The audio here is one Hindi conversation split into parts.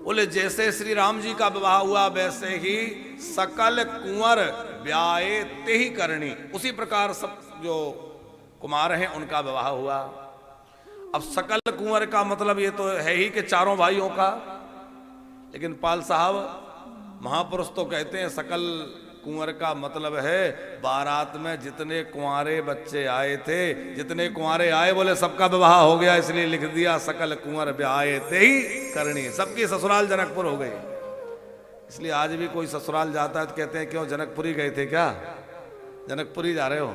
बोले जैसे श्री राम जी का विवाह हुआ वैसे ही सकल कुंवर ब्याए ते ही करनी, उसी प्रकार सब जो कुमार हैं उनका विवाह हुआ। अब सकल कुंवर का मतलब ये तो है ही कि चारों भाइयों का, लेकिन पाल साहब महापुरुष तो कहते हैं सकल कुंवर का मतलब है बारात में जितने कुंवारे बच्चे आए थे, जितने कुंवारे आए बोले सबका विवाह हो गया, इसलिए लिख दिया सकल कुंवर ब्याए ते ही करनी, सबकी ससुराल जनकपुर हो गई। इसलिए आज भी कोई ससुराल जाता है तो कहते हैं क्यों जनकपुरी गए थे क्या, जनकपुरी जा रहे हो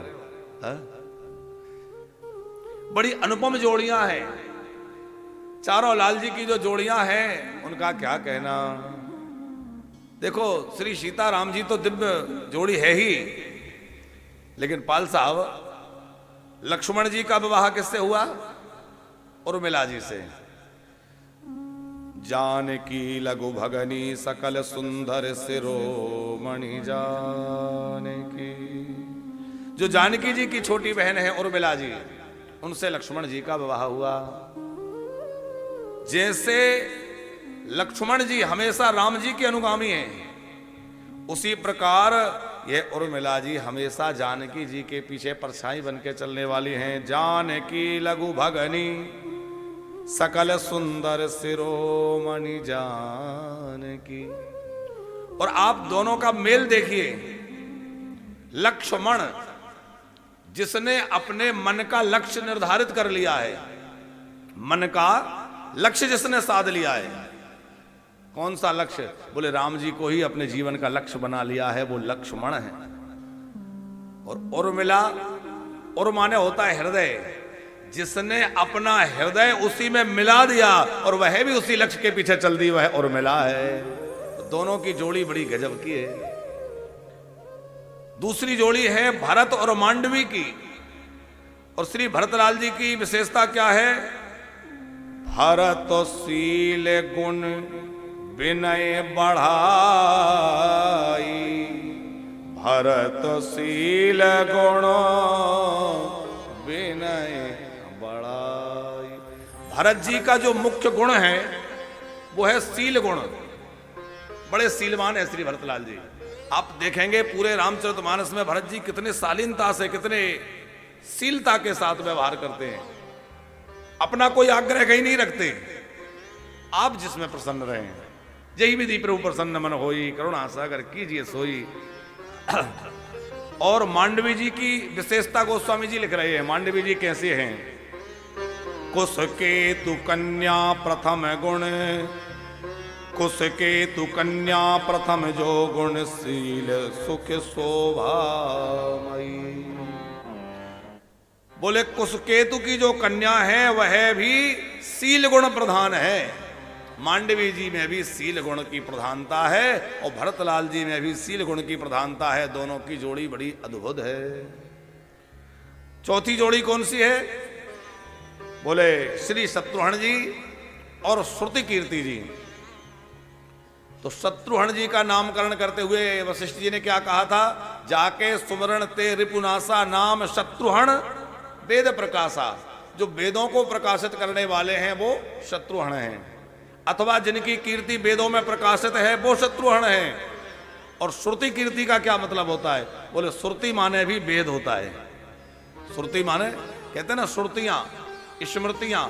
हा? बड़ी अनुपम जोड़ियां हैं चारों लाल जी की जो जोड़ियां हैं उनका क्या कहना। देखो श्री सीता राम जी तो दिव्य जोड़ी है ही, लेकिन पाल साहब लक्ष्मण जी का विवाह किससे हुआ, उर्मिला जी से। जानकी लघु भगनी सकल सुंदर शिरोमणि जानकी, जो जानकी जी की छोटी बहन है उर्मिला जी, उनसे लक्ष्मण जी का विवाह हुआ। जैसे लक्ष्मण जी हमेशा राम जी के अनुगामी हैं, उसी प्रकार ये उर्मिला जी हमेशा जानकी जी के पीछे परछाई बन के चलने वाली हैं। जानकी लघु भगनी सकल सुंदर शिरोमणि जानकी। और आप दोनों का मेल देखिए, लक्ष्मण जिसने अपने मन का लक्ष्य निर्धारित कर लिया है, मन का लक्ष्य जिसने साध लिया है, कौन सा लक्ष्य, बोले राम जी को ही अपने जीवन का लक्ष्य बना लिया है, वो लक्ष्मण है। और उर्मिला, उर माने होता है हृदय, जिसने अपना हृदय उसी में मिला दिया और वह भी उसी लक्ष्य के पीछे चल दी, वह उर्मिला है। तो दोनों की जोड़ी बड़ी गजब की है। दूसरी जोड़ी है भरत और मांडवी की, और श्री भरतलाल जी की विशेषता क्या है, भरत शील गुण विनय बढ़ाई, भरत शील गुण विनय बढ़ाई। भरत जी का जो मुख्य गुण है वो है शील गुण, बड़े शीलवान है श्री भरतलाल जी। आप देखेंगे पूरे रामचरितमानस में भरत जी कितने शालीनता से, कितने शीलता के साथ व्यवहार करते हैं, अपना कोई आग्रह कहीं नहीं रखते। आप जिसमें प्रसन्न रहें, यही विधि प्रभु प्रसन्न मन होई, करुणा सागर कीजिए सोई। और मांडवी जी की विशेषता गोस्वामी जी लिख रहे हैं। मांडवी जी कैसे हैं, कुश केतु कन्या प्रथम गुण, कुश केतु कन्या प्रथम जो गुणशील सुख शोभामयी। बोले कुश केतु की जो कन्या है वह भी शील गुण प्रधान है। मांडवी जी में भी शील गुण की प्रधानता है और भरतलाल जी में भी शील गुण की प्रधानता है। दोनों की जोड़ी बड़ी अद्भुत है। चौथी जोड़ी कौन सी है, बोले श्री शत्रुघ्न जी और श्रुति कीर्ति जी। तो शत्रुघ्न जी का नामकरण करते हुए वशिष्ठ जी ने क्या कहा था, जाके सुमरण ते रिपुनासा नाम शत्रुघ्न वेद प्रकाशा। जो वेदों को प्रकाशित करने वाले हैं वो शत्रुघ्न हैं, अथवा जिनकी कीर्ति वेदों में प्रकाशित है वो शत्रुघ्न हैं। और श्रुति कीर्ति का क्या मतलब होता है, बोले श्रुति माने भी वेद होता है। श्रुति माने कहते हैं ना श्रुतियां, स्मृतियां,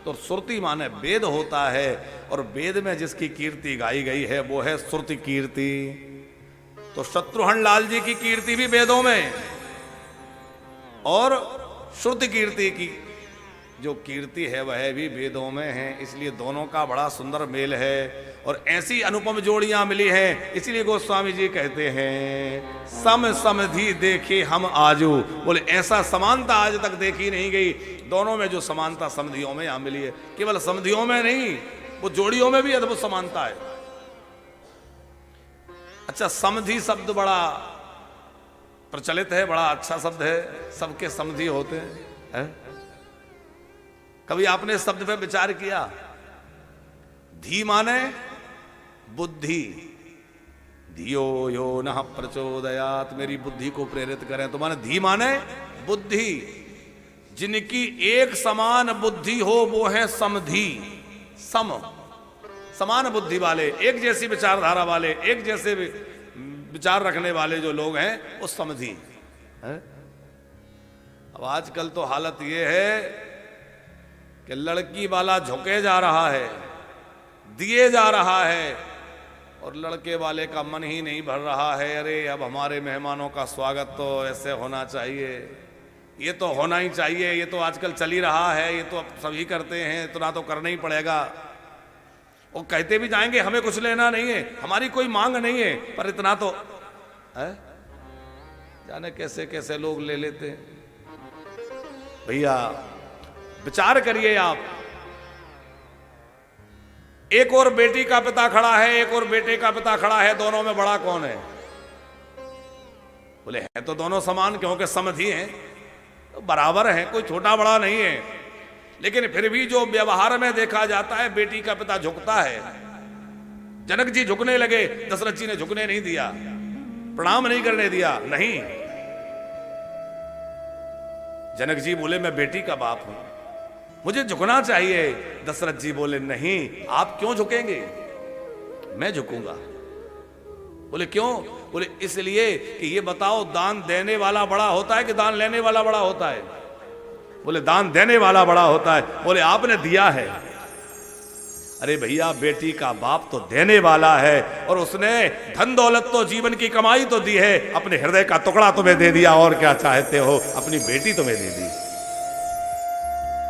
तो श्रुति माने वेद होता है। और वेद में जिसकी कीर्ति गाई गई है वो है श्रुति कीर्ति। तो शत्रुघ्न लाल जी की कीर्ति भी वेदों में, और श्रुति कीर्ति की जो कीर्ति है वह भी वेदों में है। इसलिए दोनों का बड़ा सुंदर मेल है और ऐसी अनुपम जोड़ियां मिली हैं। इसलिए गोस्वामी जी कहते हैं सम समधि देखे हम आजू। बोले ऐसा समानता आज तक देखी नहीं गई। दोनों में जो समानता समधियों में यहां मिली है, केवल समधियों में नहीं, वो जोड़ियों में भी अद्भुत समानता है। अच्छा, समधि शब्द बड़ा प्रचलित है, बड़ा अच्छा शब्द है। सबके समधि होते हैं, है? कभी आपने इस शब्द पे विचार किया? धी माने बुद्धि, धियो यो नः प्रचोदयात, मेरी बुद्धि को प्रेरित करें, तो माने धी माने बुद्धि। जिनकी एक समान बुद्धि हो वो है समधि। सम, समान बुद्धि वाले, एक जैसी विचारधारा वाले, एक जैसे विचार रखने वाले जो लोग हैं वो समझी है? अब आजकल तो हालत ये है कि लड़की वाला झुके जा रहा है, दिए जा रहा है, और लड़के वाले का मन ही नहीं भर रहा है। अरे अब हमारे मेहमानों का स्वागत तो ऐसे होना चाहिए, ये तो होना ही चाहिए, ये तो आजकल चल ही रहा है, ये तो अब सभी करते हैं, इतना तो करना ही पड़ेगा। वो कहते भी जाएंगे हमें कुछ लेना नहीं है, हमारी कोई मांग नहीं है, पर इतना तो है। जाने कैसे कैसे लोग ले लेते हैं। भैया विचार करिए आप, एक और बेटी का पिता खड़ा है, एक और बेटे का पिता खड़ा है, दोनों में बड़ा कौन है? बोले है तो दोनों समान, क्योंकि समझी हैं तो बराबर है, कोई छोटा बड़ा नहीं है। लेकिन फिर भी जो व्यवहार में देखा जाता है, बेटी का पिता झुकता है। जनक जी झुकने लगे, दशरथ जी ने झुकने नहीं दिया, प्रणाम नहीं करने दिया। नहीं, जनक जी बोले मैं बेटी का बाप हूं, मुझे झुकना चाहिए। दशरथ जी बोले नहीं, आप क्यों झुकेंगे, मैं झुकूंगा। बोले क्यों? बोले इसलिए कि ये बताओ, दान देने वाला बड़ा होता है कि दान लेने वाला बड़ा होता है? बोले दान देने वाला बड़ा होता है। बोले आपने दिया है। अरे भैया, बेटी का बाप तो देने वाला है, और उसने धन दौलत तो, जीवन की कमाई तो दी है, अपने हृदय का टुकड़ा तुम्हें दे दिया, और क्या चाहते हो, अपनी बेटी तुम्हें दे दी।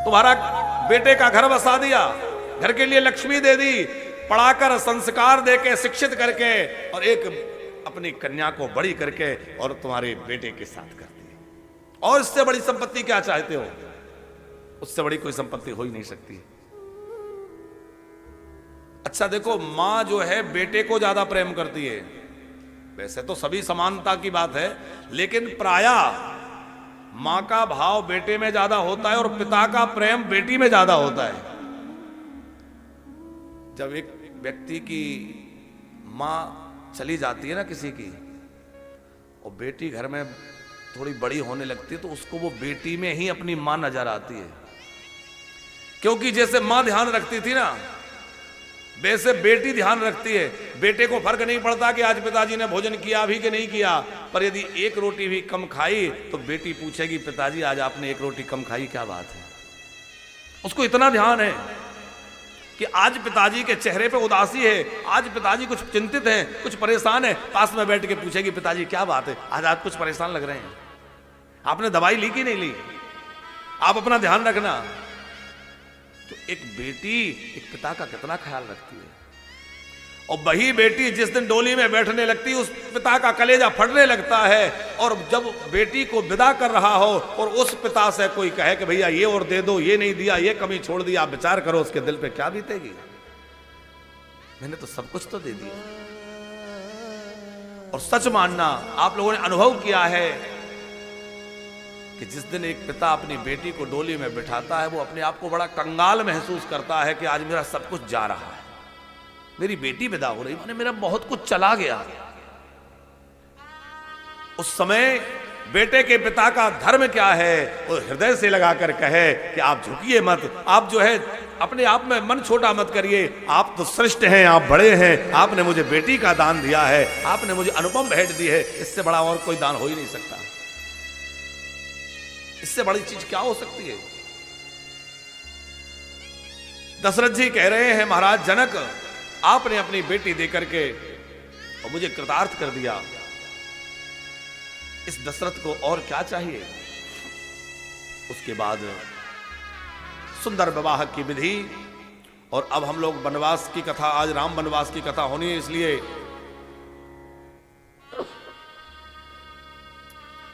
तुम्हारा बेटे का घर बसा दिया, घर के लिए लक्ष्मी दे दी, पढ़ाकर संस्कार देके शिक्षित करके, और एक अपनी कन्या को बड़ी करके और तुम्हारे बेटे के साथ कर दी। और इससे बड़ी संपत्ति क्या चाहते हो? उससे बड़ी कोई संपत्ति हो ही नहीं सकती। अच्छा देखो, मां जो है बेटे को ज्यादा प्रेम करती है। वैसे तो सभी समानता की बात है, लेकिन प्रायः मां का भाव बेटे में ज्यादा होता है और पिता का प्रेम बेटी में ज्यादा होता है। जब एक व्यक्ति की मां चली जाती है ना किसी की, और बेटी घर में थोड़ी बड़ी होने लगती है, तो उसको वो बेटी में ही अपनी मां नजर आती है। क्योंकि जैसे मां ध्यान रखती थी ना, वैसे बेटी ध्यान रखती है। बेटे को फर्क नहीं पड़ता कि आज पिताजी ने भोजन किया भी कि नहीं किया, पर यदि एक रोटी भी कम खाई तो बेटी पूछेगी पिताजी आज आपने एक रोटी कम खाई, क्या बात है? उसको इतना ध्यान है कि आज पिताजी के चेहरे पे उदासी है, आज पिताजी कुछ चिंतित हैं, कुछ परेशान है, पास में बैठ के पूछेगी पिताजी क्या बात है, आज आप कुछ परेशान लग रहे हैं, आपने दवाई ली कि नहीं ली, आप अपना ध्यान रखना। तो एक बेटी एक पिता का कितना ख्याल रखती है। और वही बेटी जिस दिन डोली में बैठने लगती है, उस पिता का कलेजा फटने लगता है। और जब बेटी को विदा कर रहा हो और उस पिता से कोई कहे कि भैया ये और दे दो, ये नहीं दिया, ये कमी छोड़ दी, आप विचार करो उसके दिल पे क्या बीतेगी। मैंने तो सब कुछ तो दे दिया। और सच मानना, आप लोगों ने अनुभव किया है कि जिस दिन एक पिता अपनी बेटी को डोली में बिठाता है, वो अपने आप को बड़ा कंगाल महसूस करता है कि आज मेरा सब कुछ जा रहा है, मेरी बेटी विदा हो रही, माने मेरा बहुत कुछ चला गया। उस समय बेटे के पिता का धर्म क्या है, वो हृदय से लगाकर कहे कि आप झुकिए मत, आप जो है अपने आप में मन छोटा मत करिए, आप तो श्रेष्ठ हैं, आप बड़े हैं, आपने मुझे बेटी का दान दिया है, आपने मुझे अनुपम भेंट दी है, इससे बड़ा और कोई दान हो ही नहीं सकता। इससे बड़ी चीज क्या हो सकती है। दशरथ जी कह रहे हैं महाराज जनक, आपने अपनी बेटी देकर के और मुझे कृतार्थ कर दिया, इस दशरथ को और क्या चाहिए। उसके बाद सुंदर विवाह की विधि, और अब हम लोग वनवास की कथा, आज राम वनवास की कथा होनी है, इसलिए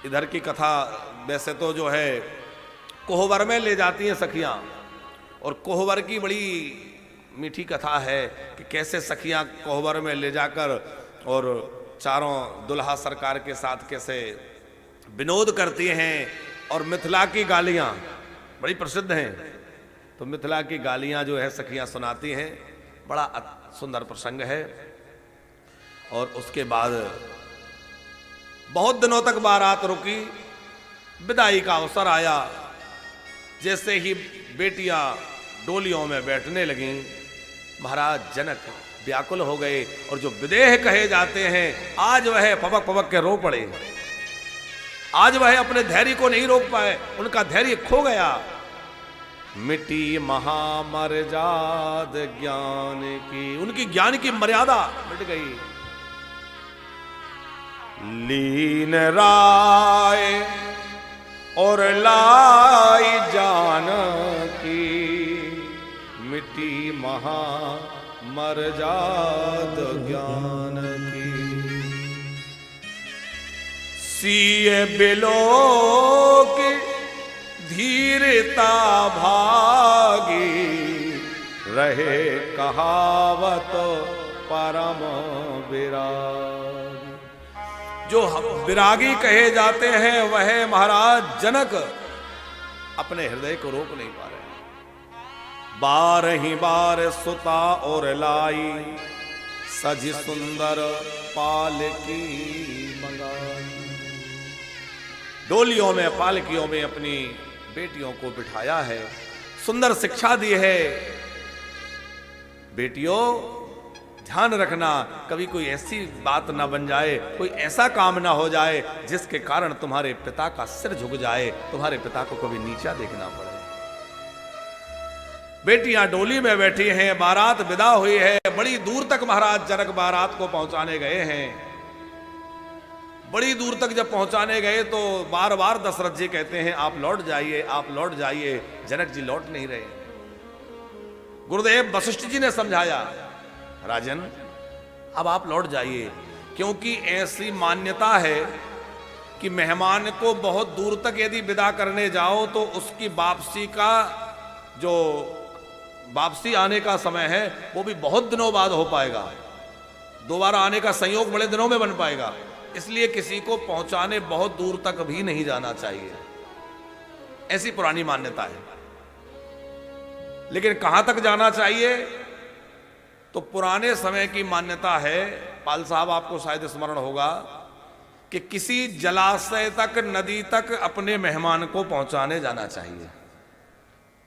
इधर की कथा वैसे तो जो है कोहबर में ले जाती हैं सखियां, और कोहबर की बड़ी मीठी कथा है कि कैसे सखियां कोहबर में ले जाकर और चारों दुल्हा सरकार के साथ कैसे विनोद करती हैं। और मिथिला की गालियां बड़ी प्रसिद्ध हैं, तो मिथिला की गालियां जो है सखियां सुनाती हैं, बड़ा सुंदर प्रसंग है। और उसके बाद बहुत दिनों तक बारात रुकी, विदाई का अवसर आया। जैसे ही बेटियां डोलियों में बैठने लगीं, महाराज जनक व्याकुल हो गए और जो विदेह कहे जाते हैं आज वह पबक पबक के रो पड़े। आज वह अपने धैर्य को नहीं रोक पाए, उनका धैर्य खो गया। मिटी महामर्याद ज्ञान की, उनकी ज्ञान की मर्यादा मिट गई। लीन राय और लाई जान की, मिटी महामर्याद ज्ञान की। सीए बिलो की धीरता भागी, रहे कहावत परम विरागी। जो विरागी कहे जाते हैं वह महाराज जनक अपने हृदय को रोक नहीं पा रहे। बार ही बार सुता और लाई, सज सुंदर पालकी मंगाई। डोलियों में पालकियों में अपनी बेटियों को बिठाया है, सुंदर शिक्षा दी है। बेटियों ध्यान रखना, कभी कोई ऐसी बात ना बन जाए, कोई ऐसा काम ना हो जाए जिसके कारण तुम्हारे पिता का सिर झुक जाए, तुम्हारे पिता को कभी नीचा देखना पड़े। बेटियां डोली में बैठी हैं, बारात विदा हुई है। बड़ी दूर तक महाराज जनक बारात को पहुंचाने गए हैं। बड़ी दूर तक जब पहुंचाने गए तो बार बार दशरथ जी कहते हैं आप लौट जाइए, आप लौट जाइए। जनक जी लौट नहीं रहे। गुरुदेव वशिष्ठ जी ने समझाया, राजन अब आप लौट जाइए, क्योंकि ऐसी मान्यता है कि मेहमान को बहुत दूर तक यदि विदा करने जाओ तो उसकी वापसी का जो वापसी आने का समय है वो भी बहुत दिनों बाद हो पाएगा। दोबारा आने का संयोग बड़े दिनों में बन पाएगा। इसलिए किसी को पहुंचाने बहुत दूर तक भी नहीं जाना चाहिए, ऐसी पुरानी मान्यता है। लेकिन कहां तक जाना चाहिए? तो पुराने समय की मान्यता है, पाल साहब आपको शायद स्मरण होगा कि किसी जलाशय तक, नदी तक अपने मेहमान को पहुंचाने जाना चाहिए।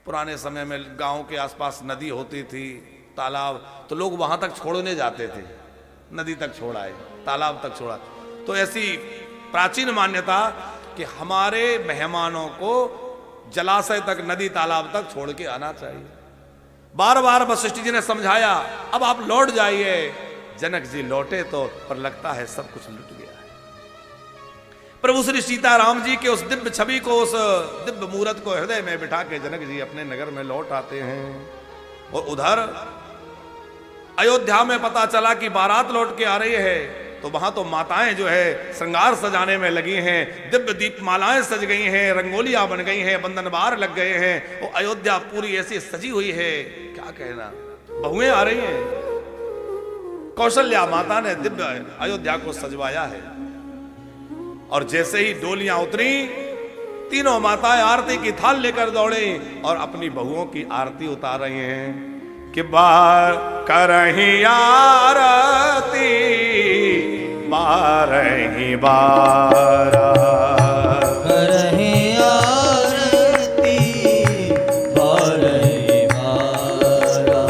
पुराने समय में गांव के आसपास नदी होती थी, तालाब, तो लोग वहां तक छोड़ने जाते थे। नदी तक छोड़ाए, तालाब तक छोड़ा। तो ऐसी प्राचीन मान्यता कि हमारे मेहमानों को जलाशय तक, नदी तालाब तक छोड़ के आना चाहिए। बार बार वशिष्ठ जी ने समझाया अब आप लौट जाइए। जनक जी लौटे तो पर लगता है सब कुछ लुट गया है। प्रभु श्री सीताराम जी के उस दिव्य छवि को, उस दिव्य मूर्त को हृदय में बिठा के जनक जी अपने नगर में लौट आते हैं। और उधर अयोध्या में पता चला कि बारात लौट के आ रही है, तो वहां तो माताएं जो है श्रृंगार सजाने में लगी हैं, दिव्य दीपमालाएं सज गई हैं, रंगोलियां बन गई हैं, बंधन बार लग गए हैं। वो अयोध्या पूरी ऐसी सजी हुई है, क्या कहना। बहुएं आ रही हैं, कौशल्या माता ने दिव्य अयोध्या को सजवाया है। और जैसे ही डोलियां उतरी, तीनों माताएं आरती की थाल लेकर दौड़ी और अपनी बहुओं की आरती उतार रही हैं कि बार करही आरती बारही बारा, करही आरती बारही बारा।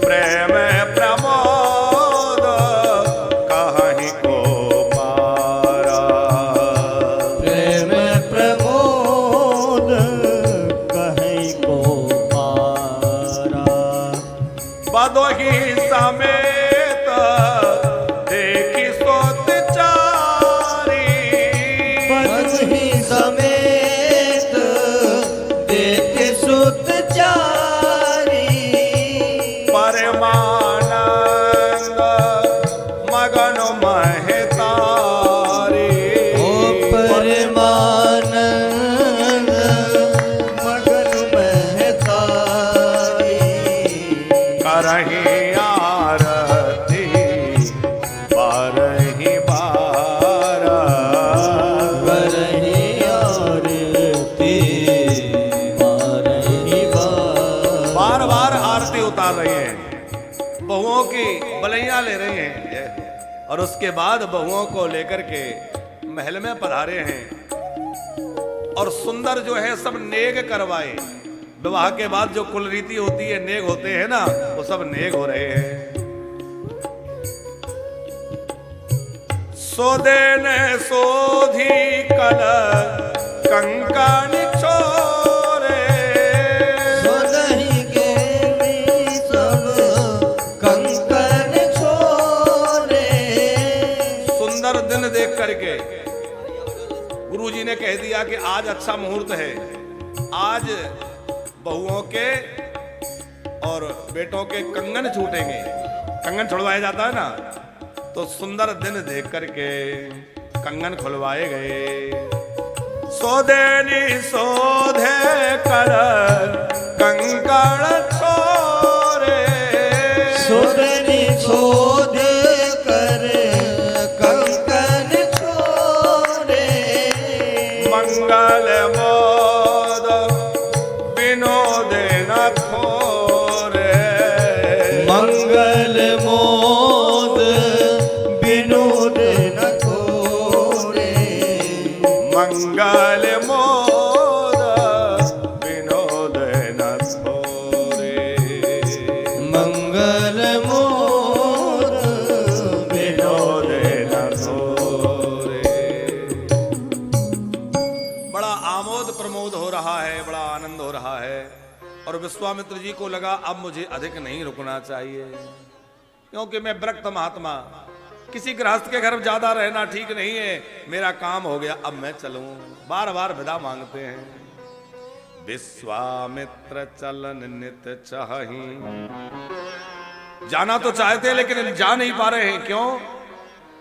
प्रेम प्रमोद कहीं को पारा, प्रेम प्रमोद कहीं को पारा। बदोही समेत देखी सोत चारी, बदोही समेत देखी सुत चारी। परमानंद मगन महतारी, ओ परमानंद मगन महतारी। करही आरती बारही बारा, करही आरती बारही बारा। बार बार आरती उतार रही हैं, बहुओं की बलैया ले रही हैं। और उसके बाद बहुओं को लेकर के महल में पधारे हैं। और सुंदर जो है सब नेग करवाए, विवाह के बाद जो कुल रीति होती है, नेग होते हैं ना, वो सब नेग हो रहे हैं। सोदेने सोधी कल कंकण छोरे, सोदही के भी सब कंकण छोरे। सुंदर दिन देख करके गुरुजी ने कह दिया कि आज अच्छा मुहूर्त है, आज बहुओं के और बेटों के कंगन छूटेंगे। कंगन छुड़वाया जाता है ना, तो सुंदर दिन देख करके कंगन खुलवाए गए। सोदेनी सोधे कर कंकण छोरे, सोदनी सोध कर कंकण छोरे। मंगल मोद विनोद न खोरे, मंगल मोद विनोद न खोरे। मंगल मोद विनोद न छोरे। मंगल मोद विनोद न छोरे। बड़ा आमोद प्रमोद हो रहा है, बड़ा आनंद हो रहा है। और विश्वामित्र जी को लगा अब मुझे अधिक नहीं रुकना चाहिए, क्योंकि मैं विरक्त महात्मा, किसी गृहस्थ के घर ज्यादा रहना ठीक नहीं है। मेरा काम हो गया, अब मैं चलूं। बार बार विदा मांगते हैं। विश्वामित्र चलन नित चाही, जाना तो चाहते लेकिन जा नहीं पा रहे हैं। क्यों?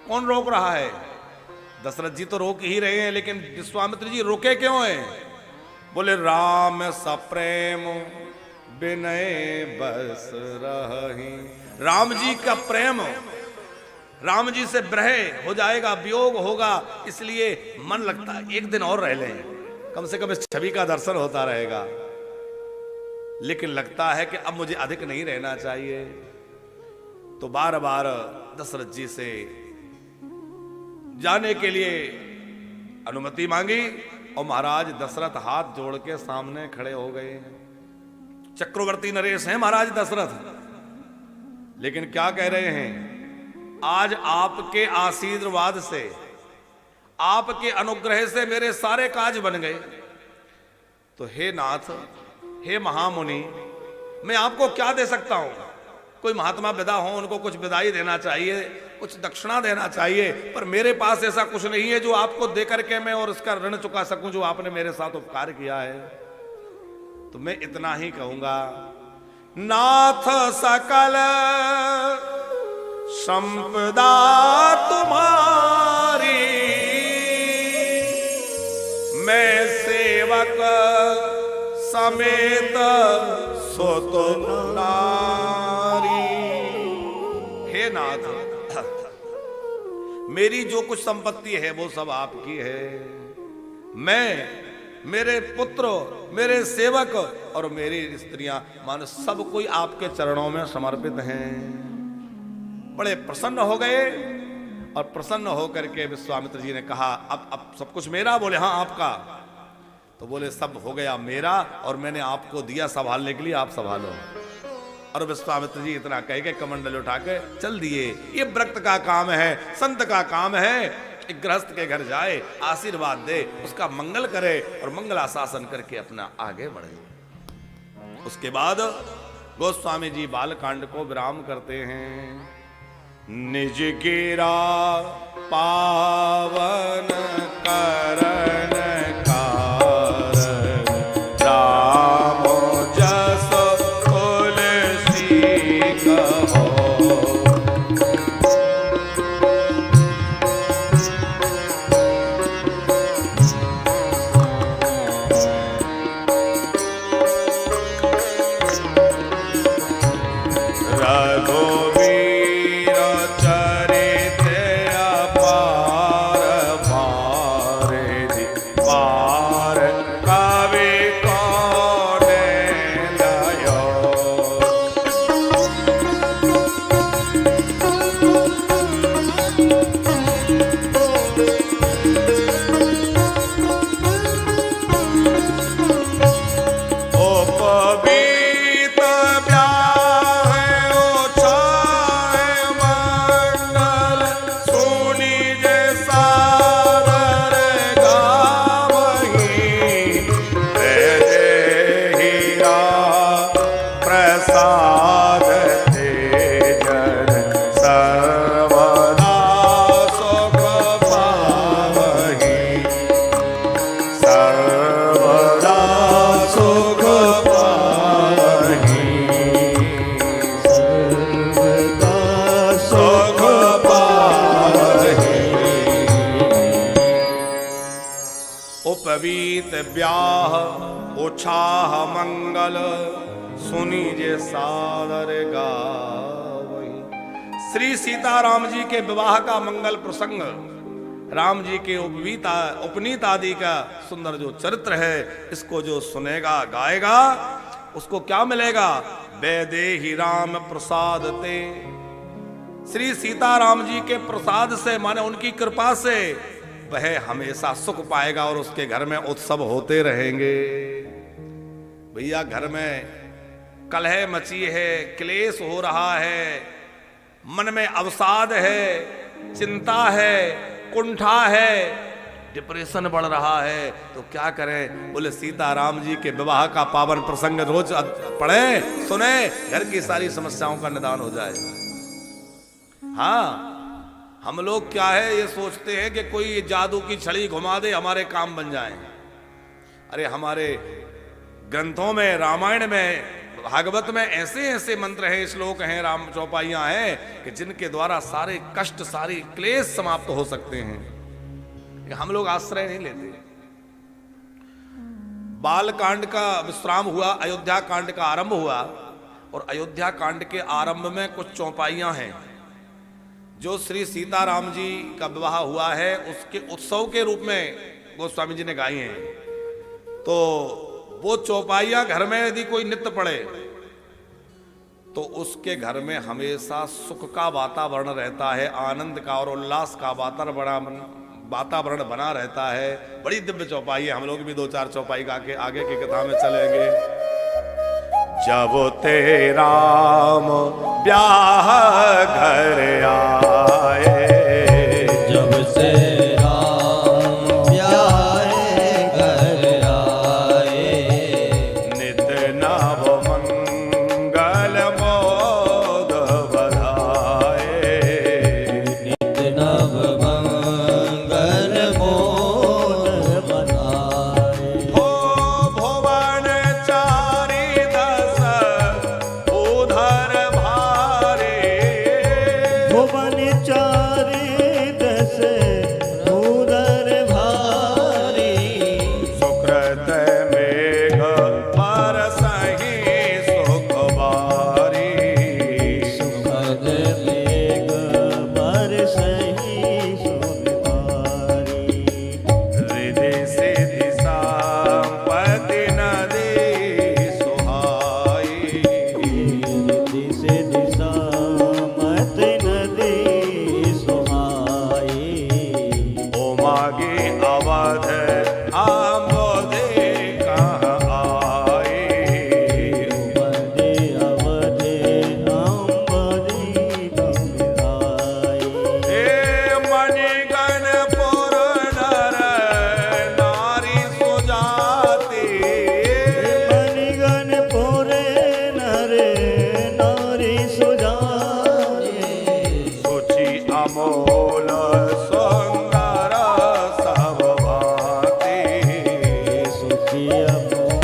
कौन रोक रहा है? दशरथ जी तो रोक ही रहे हैं, लेकिन विश्वामित्र जी रुके क्यों हैं? बोले राम सप्रेम विनय बस रही। राम जी का प्रेम, राम जी से विरह हो जाएगा, वियोग होगा, इसलिए मन लगता है एक दिन और रह लें, कम से कम इस छवि का दर्शन होता रहेगा। लेकिन लगता है कि अब मुझे अधिक नहीं रहना चाहिए। तो बार बार दशरथ जी से जाने के लिए अनुमति मांगी, और महाराज दशरथ हाथ जोड़ के सामने खड़े हो गए। चक्रवर्ती नरेश हैं महाराज दशरथ, लेकिन क्या कह रहे हैं? आज आपके आशीर्वाद से, आपके अनुग्रह से मेरे सारे काज बन गए। तो हे नाथ, हे महामुनि, मैं आपको क्या दे सकता हूं? कोई महात्मा विदा हो, उनको कुछ विदाई देना चाहिए, कुछ दक्षिणा देना चाहिए, पर मेरे पास ऐसा कुछ नहीं है जो आपको दे करके मैं और इसका ऋण चुका सकूं जो आपने मेरे साथ उपकार किया है। तो मैं इतना ही कहूंगा, नाथ सकल संपदा तुम्हारी, मैं सेवक समेत सुत नारी। हे नाथ, मेरी जो कुछ संपत्ति है वो सब आपकी है। मैं, मेरे पुत्र, मेरे सेवक और मेरी स्त्रियां, मानो सब कोई आपके चरणों में समर्पित हैं। बड़े प्रसन्न हो गए, और प्रसन्न होकर के विश्वामित्र जी ने कहा अब सब कुछ मेरा? बोले हाँ आपका। तो बोले सब हो गया मेरा, और मैंने आपको दिया संभालने के लिए, आप संभालो। और विश्वामित्र जी इतना कह के कमंडल उठा के चल दिए। ये व्रत का काम है, संत का काम है। एक गृहस्थ के घर जाए, आशीर्वाद दे, उसका मंगल करे और मंगलाशासन करके अपना आगे बढ़े। उसके बाद गोस्वामी जी बालकांड को विराम करते हैं। निज गिरा पावन करण कारण, राम जस तुलसी कहो। रघुवीर चरित अपार, भारे पार कवि कौन्लयो। उपमा उपवीत ब्याह उछाह मंगल सुनीजे सादर गावई। श्री सीताराम जी के विवाह का मंगल प्रसंग, राम जी के उपनीत आदि का सुंदर जो चरित्र है, इसको जो सुनेगा गाएगा उसको क्या मिलेगा? वैदेही राम प्रसाद ते। श्री सीताराम जी के प्रसाद से, माने उनकी कृपा से वह हमेशा सुख पाएगा और उसके घर में उत्सव होते रहेंगे। भैया घर में कलह मची है, क्लेश हो रहा है, मन में अवसाद है, चिंता है, कुंठा है, डिप्रेशन बढ़ रहा है, तो क्या करें? बोले सीताराम जी के विवाह का पावन प्रसंग रोज पढ़े सुने, घर की सारी समस्याओं का निदान हो जाए। हाँ, हम लोग क्या है ये सोचते हैं कि कोई जादू की छड़ी घुमा दे हमारे काम बन जाए। अरे हमारे ग्रंथों में, रामायण में, भागवत में ऐसे ऐसे मंत्र हैं, श्लोक हैं, राम चौपाइयां हैं कि जिनके द्वारा सारे कष्ट, सारी क्लेश समाप्त हो सकते हैं। हम लोग आश्रय नहीं लेते। बाल कांड का विश्राम हुआ, अयोध्या कांड का आरंभ हुआ, और अयोध्या कांड के आरंभ में कुछ चौपाइयां हैं जो श्री सीताराम जी का विवाह हुआ है उसके उत्सव के रूप में गोस्वामी जी ने गाई हैं। तो वो चौपाइयां घर में यदि कोई नित्य पढ़े तो उसके घर में हमेशा सुख का वातावरण रहता है, आनंद का और उल्लास का वातावरण बना रहता है। बड़ी दिव्य चौपाई है। हम लोग भी 2-4 चौपाई गा के आगे की कथा में चलेंगे। जब ते राम ब्याह घर आए, जब से राम ब्याह घर आए, नित नव मंगल मोद बधाए, नित नव मंगल मोद बनाए। हो भुवन चारि दस उधर भारे, भुवन चारि दस उदर भारी, सुकृत मेघ बरसहि सुख बारी, सुखद मेघ बरसहि सुख बारी। हृदय सिद्धि संपत्ति नदी सुहाई, रिद्धि सिद्धि सामत नदी सुहाई। उमागी अवध आमोदे कहाँ आई, उमदे अवधे अम्बरी गंगाई। हे मणिगणपुर नर नारी सुजाति, मणिगणपुर नर नारी सुजाए, सुचि अमोल सुंदर सब भांति, सुखी अमोघ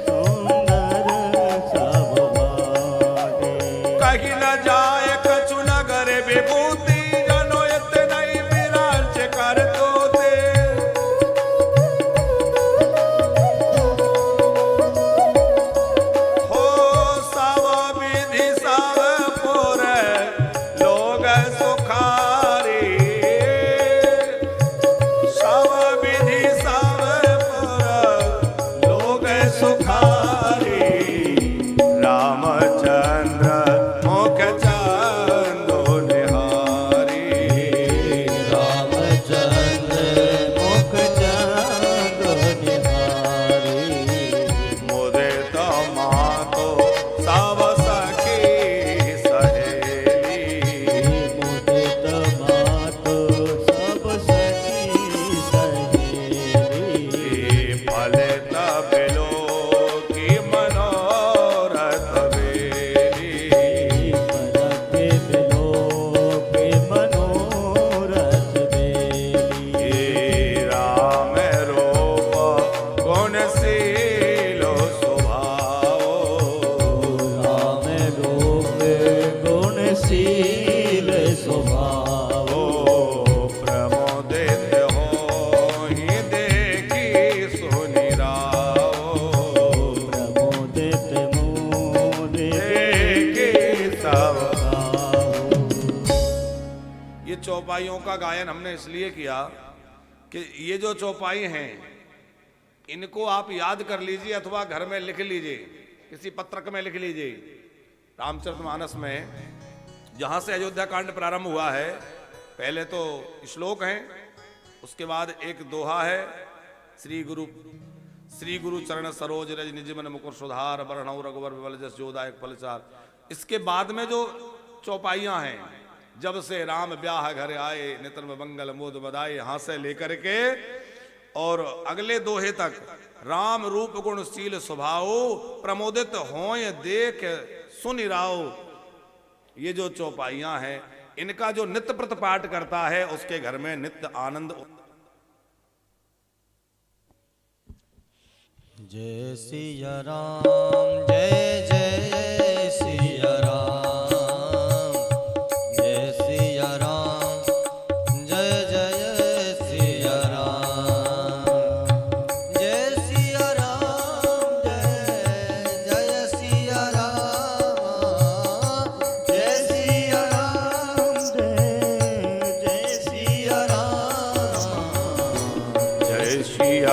सुंदर सब भागे। कहीं न जाए कछु नगर विभूति, जनो इतने विराज कर तोते। हो सब विधि सब पुर लोग सुखारी, सब विधि सब पुर लोग सुखारी, रामचंद्र मुख चारि चौपाइयों का गायन हमने इसलिए किया कि ये जो चौपाई हैं इनको आप याद कर लीजिए अथवा घर में लिख लीजिए, किसी पत्रक में लिख लीजिए। रामचरितमानस में जहां से अयोध्या कांड प्रारंभ हुआ है, पहले तो श्लोक हैं, उसके बाद एक दोहा है, श्री गुरु चरण सरोज रज निज मन मुकुर सुधार वर्णौ रघुवर विमल जस जोदायक फलचार। इसके बाद में जो चौपाइयां हैं, जब से राम ब्याह घर आए नितर में मंगल मोद बधाए, यहां से लेकर के और अगले दोहे तक राम रूप गुण शील स्वभाव प्रमोदित होय देख सुनि राव। ये जो चौपाइयां हैं इनका जो नित्य प्रत पाठ करता है उसके घर में नित्य आनंद। जय सिया राम जय जय सिया राम, जय सिया राम जय जय सिया राम, जय सिया राम जय जय सिया राम, जय सिया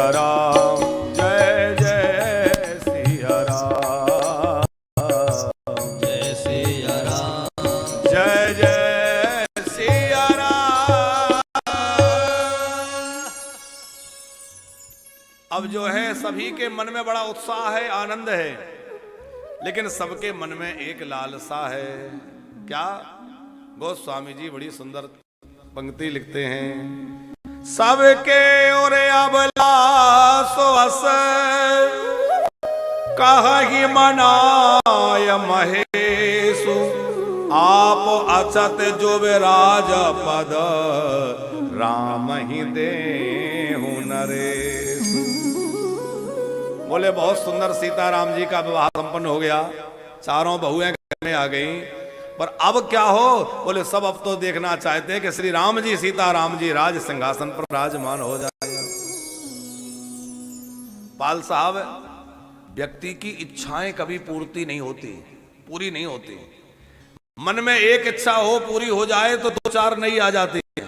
राम जय सिया राम, जय सिया राम अब जो है सभी के मन में बड़ा उत्साह है, आनंद है, लेकिन सबके मन में एक लालसा है। क्या? गोस्वामी जी बड़ी सुंदर पंक्ति लिखते हैं, सबके और अबलासो अस कहि मनाय महेशु, आप अचत जो विराज पद राम ही देहु नरेशु। बोले बहुत सुंदर सीताराम जी का विवाह संपन्न हो गया, चारों बहुएं घर में आ गई, पर अब क्या हो? बोले सब अब तो देखना चाहते हैं कि श्री राम जी सीताराम जी राज सिंहासन पर विराजमान हो जाए। पाल साहब, व्यक्ति की इच्छाएं कभी पूरी नहीं होती। मन में एक इच्छा हो पूरी हो जाए तो दो चार नहीं आ जाती है,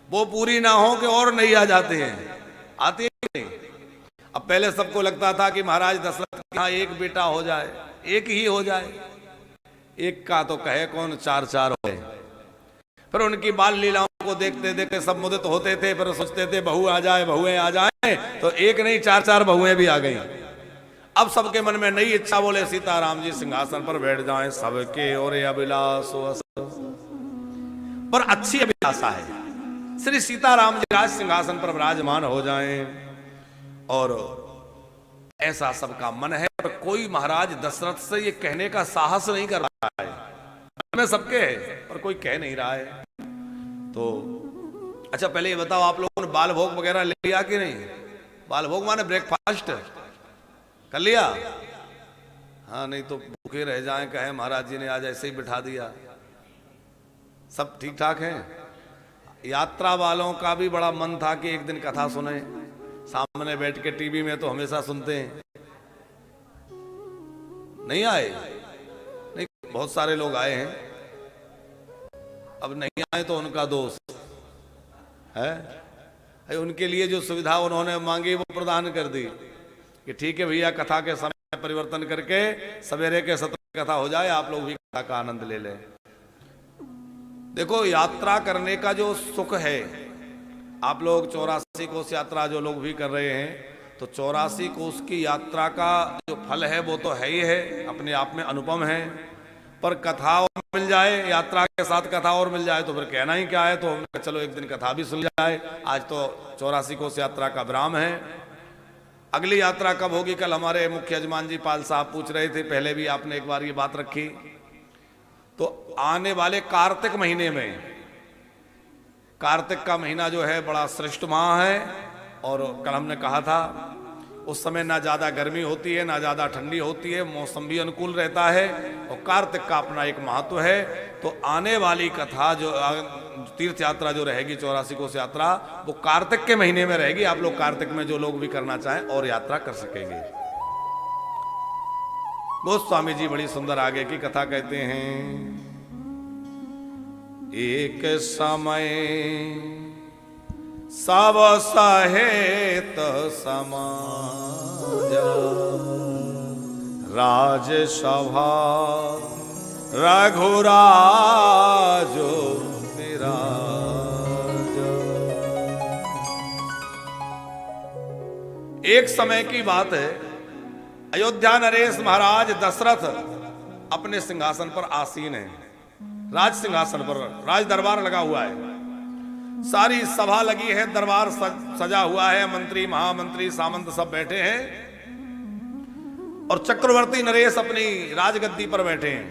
वो पूरी ना हो कि और नहीं आ जाते हैं, आती नहीं। अब पहले सबको लगता था कि महाराज दशरथ के यहाँ एक बेटा हो जाए, एक ही हो जाए, एक का तो कहे कौन, चार चार हो गए। फिर उनकी बाल लीलाओं को देखते देखते सब मुदित होते थे, फिर सोचते थे बहुएं आ जाए, तो एक नहीं चार चार बहुएं भी आ गई। अब सबके मन में नई इच्छा, बोले सीताराम जी सिंहासन पर बैठ जाएं, सबके और अभिलाषो अस। पर अच्छी अभिलाषा है, श्री सीताराम जी राज सिंहासन पर विराजमान हो जाएं, और ऐसा सबका मन है। पर कोई महाराज दशरथ से ये कहने का साहस नहीं कर रहा है, मन में सबके है पर कोई कह नहीं रहा है। तो अच्छा पहले ये बताओ, आप लोगों ने बाल भोग वगैरह ले लिया कि नहीं? बाल भोग माने ब्रेकफास्ट कर लिया? हाँ, नहीं तो भूखे रह जाएं, कहे महाराज जी ने आज ऐसे ही बिठा दिया। सब ठीक ठाक है? यात्रा वालों का भी बड़ा मन था कि एक दिन कथा सुने, सामने बैठ के टीवी में तो हमेशा सुनते हैं, नहीं आए? नहीं, बहुत सारे लोग आए हैं, अब नहीं आए तो उनका दोष है। उनके लिए जो सुविधा उन्होंने मांगी वो प्रदान कर दी कि ठीक है भैया, कथा के समय परिवर्तन करके सवेरे के सत्र कथा हो जाए, आप लोग भी कथा का आनंद ले लें। देखो, यात्रा करने का जो सुख है, आप लोग 84 कोस यात्रा जो लोग भी कर रहे हैं, तो 84 कोस की यात्रा का जो फल है वो तो है ही है, अपने आप में अनुपम है। पर कथा और मिल जाए, यात्रा के साथ कथा और मिल जाए तो फिर कहना ही क्या है। तो चलो एक दिन कथा भी सुन जाए। आज तो 84 कोस यात्रा का विराम है, अगली यात्रा कब होगी? कल हमारे मुख्य यजमान जी पाल साहब पूछ रहे थे, पहले भी आपने एक बार ये बात रखी। तो आने वाले कार्तिक महीने में, कार्तिक का महीना जो है बड़ा श्रेष्ठ माह है, और कल हमने कहा था उस समय ना ज़्यादा गर्मी होती है ना ज़्यादा ठंडी होती है, मौसम भी अनुकूल रहता है, और कार्तिक का अपना एक महत्व है। तो आने वाली कथा जो तीर्थ यात्रा जो रहेगी 84 कोस यात्रा, वो कार्तिक के महीने में रहेगी। आप लोग कार्तिक में जो लोग भी करना चाहें और यात्रा कर सकेंगे। गोस्वामी जी बड़ी सुंदर आगे की कथा कहते हैं, एक समय सब सहेत समाज, राजसभा रघुराजो विराज। एक समय की बात है, अयोध्या नरेश महाराज दशरथ अपने सिंहासन पर आसीन हैं, राज सिंहासन पर राज दरबार लगा हुआ है, सारी सभा लगी है, दरबार सजा हुआ है, मंत्री महामंत्री सामंत सब बैठे हैं और चक्रवर्ती नरेश अपनी राजगद्दी पर बैठे हैं।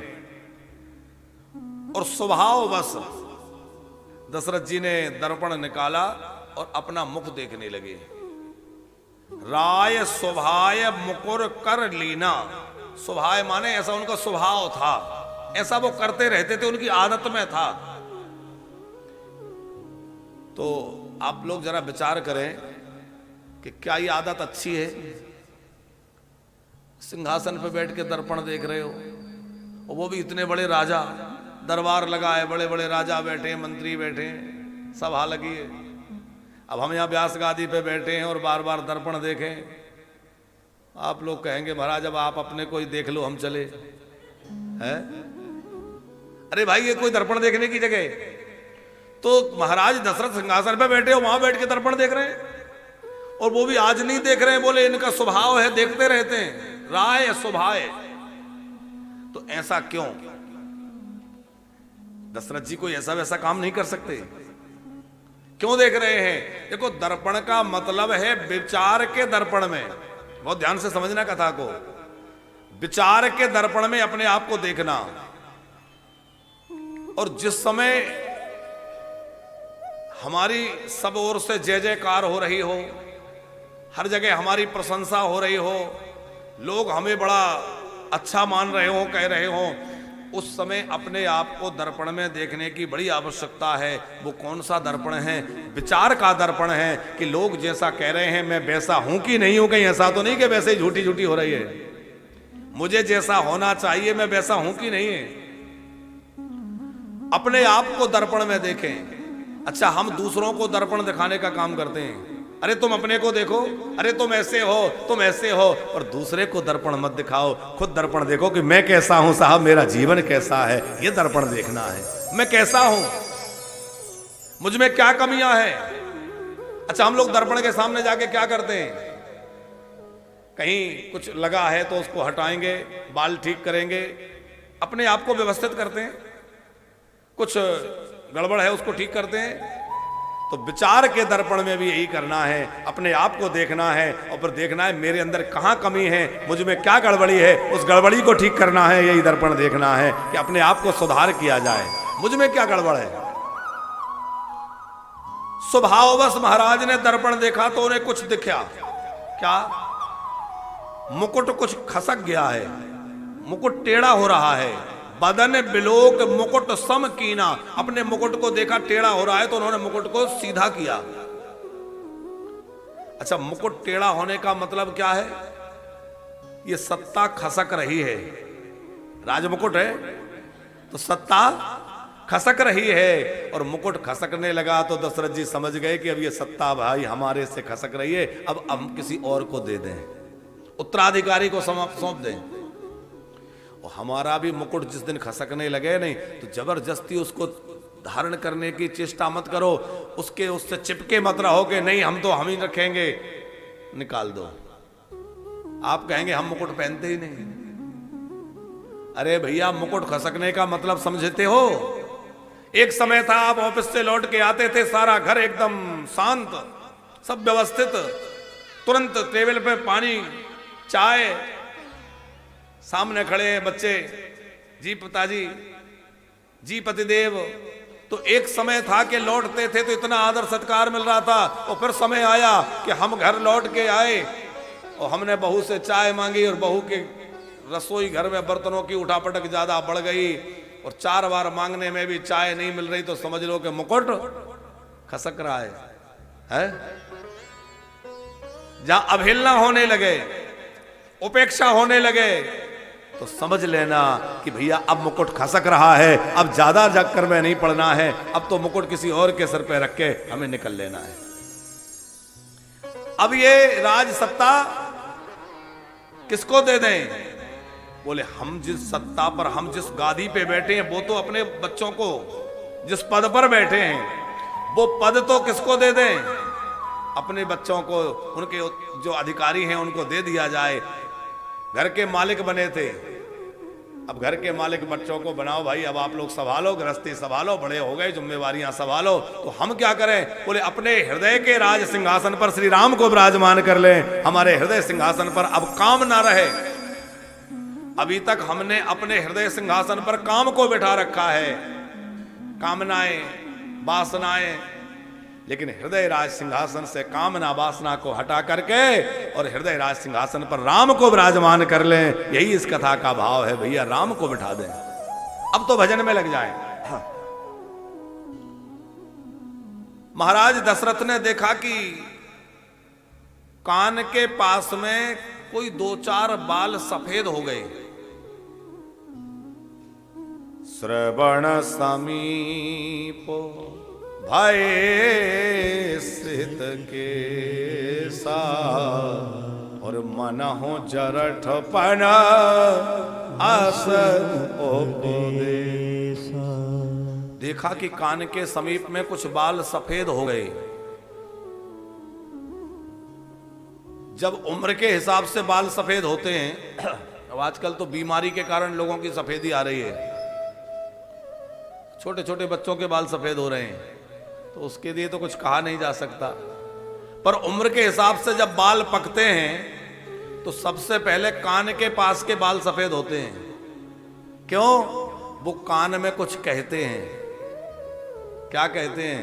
और स्वभाववश दशरथ जी ने दर्पण निकाला और अपना मुख देखने लगे। राय स्वभाय मुकुर कर लीना, स्वभाव माने ऐसा उनका स्वभाव था, ऐसा वो करते रहते थे, उनकी आदत में था। तो आप लोग जरा विचार करें कि क्या ये आदत अच्छी है? सिंहासन पे बैठ के दर्पण देख रहे हो, और वो भी इतने बड़े राजा, दरबार लगा है, बड़े बड़े राजा बैठे हैं, मंत्री बैठे हैं, सभा लगी है। अब हम यहाँ व्यास गादी पे बैठे हैं और बार बार दर्पण देखें। आप लोग कहेंगे महाराज अब आप अपने को ही देख लो, हम चले हैं। अरे भाई ये कोई दर्पण देखने की जगह? तो महाराज दशरथ सिंहासन पे बैठे हो, वहां बैठ के दर्पण देख रहे हैं, और वो भी आज नहीं देख रहे हैं, बोले इनका स्वभाव है, देखते रहते हैं, राय स्वभाव। तो ऐसा क्यों? दशरथ जी कोई ऐसा वैसा काम नहीं कर सकते, क्यों देख रहे हैं? देखो दर्पण का मतलब है विचार के दर्पण में, बहुत ध्यान से समझना कथा को, विचार के दर्पण में अपने आप को देखना। और जिस समय हमारी सब ओर से जय जयकार हो रही हो, हर जगह हमारी प्रशंसा हो रही हो, लोग हमें बड़ा अच्छा मान रहे हो, कह रहे हो, उस समय अपने आप को दर्पण में देखने की बड़ी आवश्यकता है। वो कौन सा दर्पण है? विचार का दर्पण है कि लोग जैसा कह रहे हैं मैं वैसा हूं कि नहीं हूं। कहीं ऐसा तो नहीं कि वैसे ही झूठी झूठी हो रही है, मुझे जैसा होना चाहिए मैं वैसा हूं कि नहीं है। अपने आप को दर्पण में देखें। अच्छा, हम दूसरों को दर्पण दिखाने का काम करते हैं, अरे तुम अपने को देखो, अरे तुम ऐसे हो, तुम ऐसे हो, और दूसरे को दर्पण मत दिखाओ, खुद दर्पण देखो कि मैं कैसा हूं साहब, मेरा जीवन कैसा है, ये दर्पण देखना है। मैं कैसा हूं, मुझ में क्या कमियां हैं। अच्छा, हम लोग दर्पण के सामने जाके क्या करते हैं? कहीं कुछ लगा है तो उसको हटाएंगे, बाल ठीक करेंगे, अपने आप को व्यवस्थित करते हैं, कुछ गड़बड़ है उसको ठीक करते हैं। तो विचार के दर्पण में भी यही करना है, अपने आप को देखना है और फिर देखना है मेरे अंदर कहाँ कमी है, मुझ में क्या गड़बड़ी है, उस गड़बड़ी को ठीक करना है। यही दर्पण देखना है कि अपने आप को सुधार किया जाए, मुझ में क्या गड़बड़ है। स्वभाववश महाराज ने दर्पण देखा तो उन्हें कुछ दिखा। क्या? मुकुट कुछ खसक गया है, मुकुट टेढ़ा हो रहा है। बदन बिलोक मुकुट सम कीना, अपने मुकुट को देखा टेढ़ा हो रहा है तो उन्होंने मुकुट को सीधा किया। अच्छा, मुकुट टेढ़ा होने का मतलब क्या है? ये सत्ता खसक रही है, राजमुकुट है तो सत्ता खसक रही है, और मुकुट खसकने लगा तो दशरथ जी समझ गए कि अब ये सत्ता भाई हमारे से खसक रही है, अब हम किसी और को दे दें, उत्तराधिकारी को सौंप दें। और हमारा भी मुकुट जिस दिन खसकने लगे नहीं तो जबरदस्ती उसको धारण करने की चेष्टा मत करो, उससे चिपके मत रहो कि नहीं हम तो हम ही रखेंगे, निकाल दो। आप कहेंगे हम मुकुट पहनते ही नहीं। अरे भैया, मुकुट खसकने का मतलब समझते हो? एक समय था आप ऑफिस से लौट के आते थे, सारा घर एकदम शांत, सब व्यवस्थित, तुरंत टेबल पे पानी, चाय, सामने खड़े हैं बच्चे, जी पिताजी, जी पतिदेव। तो एक समय था कि लौटते थे तो इतना आदर सत्कार मिल रहा था, और फिर समय आया कि हम घर लौट के आए और हमने बहू से चाय मांगी, और बहू के रसोई घर में बर्तनों की उठापटक ज्यादा बढ़ गई, और 4 बार मांगने में भी चाय नहीं मिल रही, तो समझ लो कि मुकुट खसक रहा है? जहां अवहेलना होने लगे, उपेक्षा होने लगे, तो समझ लेना कि भैया अब मुकुट खसक रहा है, अब ज्यादा चक्कर में नहीं पड़ना है, अब तो मुकुट किसी और के सर पे रख के हमें निकल लेना है। अब ये राज सत्ता किसको दे दें? बोले हम जिस सत्ता पर, हम जिस गादी पे बैठे हैं, वो तो अपने बच्चों को, जिस पद पर बैठे हैं वो पद तो किसको दे दें? अपने बच्चों को, उनके जो अधिकारी हैं उनको दे दिया जाए। घर के मालिक बने थे, अब घर के मालिक बच्चों को बनाओ भाई, अब आप लोग संभालो, गृहस्थी संभालो, बड़े हो गए, जिम्मेवारियां संभालो। तो हम क्या करें? बोले अपने हृदय के राज सिंहासन पर श्री राम को विराजमान कर लें। हमारे हृदय सिंहासन पर अब काम ना रहे। अभी तक हमने अपने हृदय सिंहासन पर काम को बिठा रखा है, कामनाएं, वासनाएं, लेकिन हृदय राज सिंहासन से कामना वासना को हटा करके और हृदय राज सिंहासन पर राम को विराजमान कर लें। यही इस कथा का भाव है भैया, राम को बिठा दें। अब तो भजन में लग जाएं। महाराज दशरथ ने देखा कि कान के पास में कोई 2-4 बाल सफेद हो गए। श्रवण समीपो भय सित के सा और मन हो जरठ पन आस देखा कि कान के समीप में कुछ बाल सफेद हो गए। जब उम्र के हिसाब से बाल सफेद होते हैं, अब आजकल तो बीमारी के कारण लोगों की सफेदी आ रही है, छोटे छोटे बच्चों के बाल सफेद हो रहे हैं, तो उसके लिए तो कुछ कहा नहीं जा सकता। पर उम्र के हिसाब से जब बाल पकते हैं तो सबसे पहले कान के पास के बाल सफेद होते हैं। क्यों? वो कान में कुछ कहते हैं। क्या कहते हैं?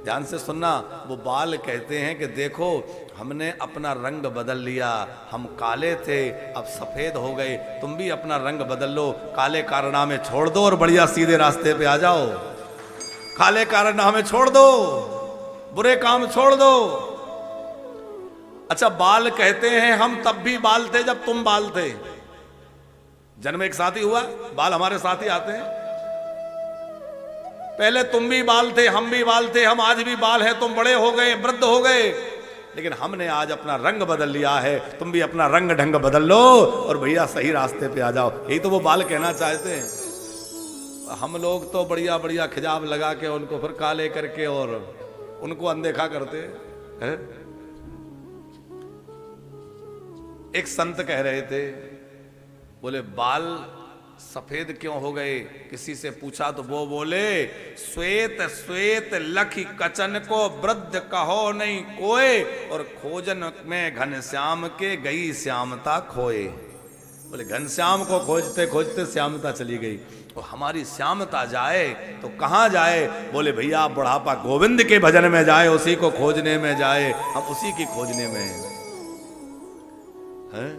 ध्यान से सुनना। वो बाल कहते हैं कि देखो हमने अपना रंग बदल लिया, हम काले थे अब सफेद हो गए, तुम भी अपना रंग बदल लो, काले कारनामे छोड़ दो और बढ़िया सीधे रास्ते पे आ जाओ। काले कारनामे छोड़ दो, बुरे काम छोड़ दो। अच्छा, बाल कहते हैं हम तब भी बाल थे जब तुम बाल थे। जन्म एक साथ ही हुआ, बाल हमारे साथ ही आते हैं। पहले तुम भी बाल थे, हम भी बाल थे, हम आज भी बाल हैं, तुम बड़े हो गए, वृद्ध हो गए, लेकिन हमने आज अपना रंग बदल लिया है। तुम भी अपना रंग ढंग बदल लो और भैया सही रास्ते पे आ जाओ। यही तो वो बाल कहना चाहते हैं। हम लोग तो बढ़िया बढ़िया खिजाब लगा के उनको फिर काले करके और उनको अनदेखा करते हैं। एक संत कह रहे थे, बोले बाल सफेद क्यों हो गए? किसी से पूछा तो वो बोले, श्वेत श्वेत लखी कचन को वृद्ध कहो नहीं कोय, और खोजन में घनश्याम के गई श्यामता खोए। बोले घनश्याम को खोजते खोजते श्यामता चली गई। तो हमारी श्यामता जाए तो कहाँ जाए? बोले भैया बुढ़ापा गोविंद के भजन में जाए, उसी को खोजने में जाए। हम उसी की खोजने में हैं,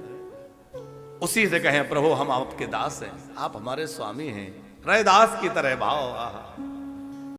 उसी से कहें प्रभु हम आपके दास हैं, आप हमारे स्वामी हैं, रैदास की तरह भाव।